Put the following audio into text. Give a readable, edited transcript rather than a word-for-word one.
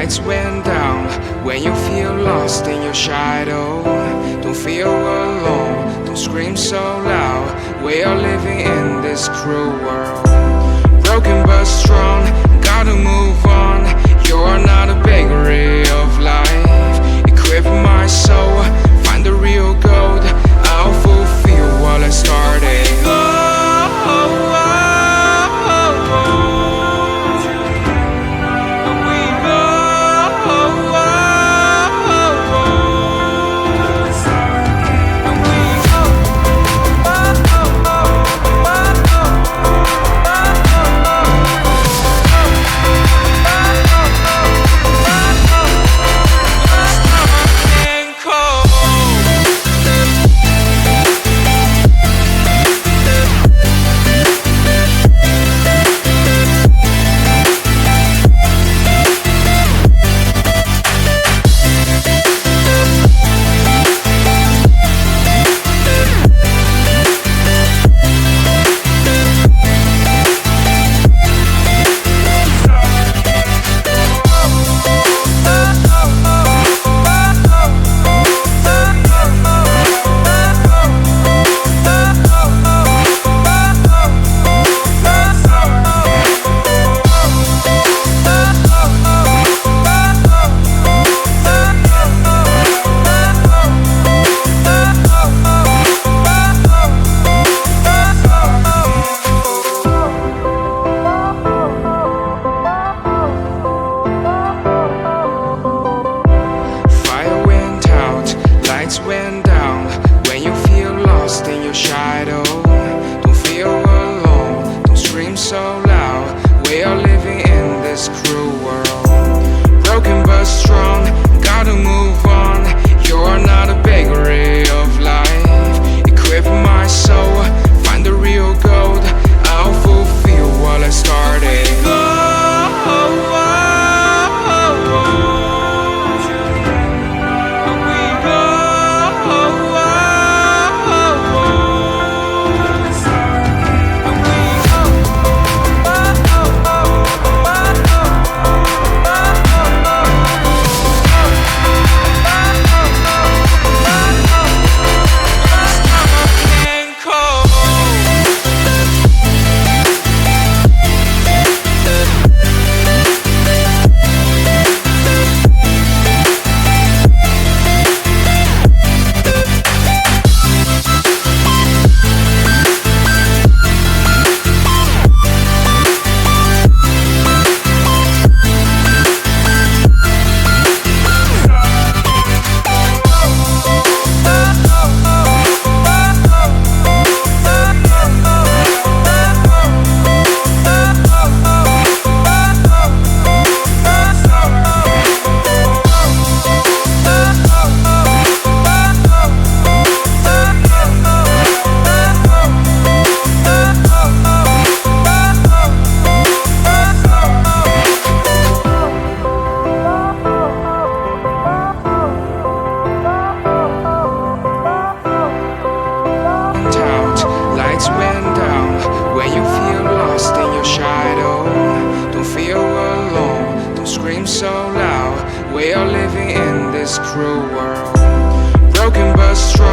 lights went down. When you feel lost in your shadow, don't feel alone, don't scream so loud. We are living in this cruel world, broken but strong, gotta move on. You're not a bakery of life, equip my soul, find the real gold. I'll fulfill what I started. Went down. When you feel lost in your shadow, don't feel alone, don't scream so loud. We are living in this cruel world, broken but strong, gotta move on. You're not a bakery of life, equip my soul, find the real gold. I'll fulfill what I started. Went down. When you feel lost in your shadow, don't feel alone, don't scream so loud. We are living in this cruel world, broken but strong.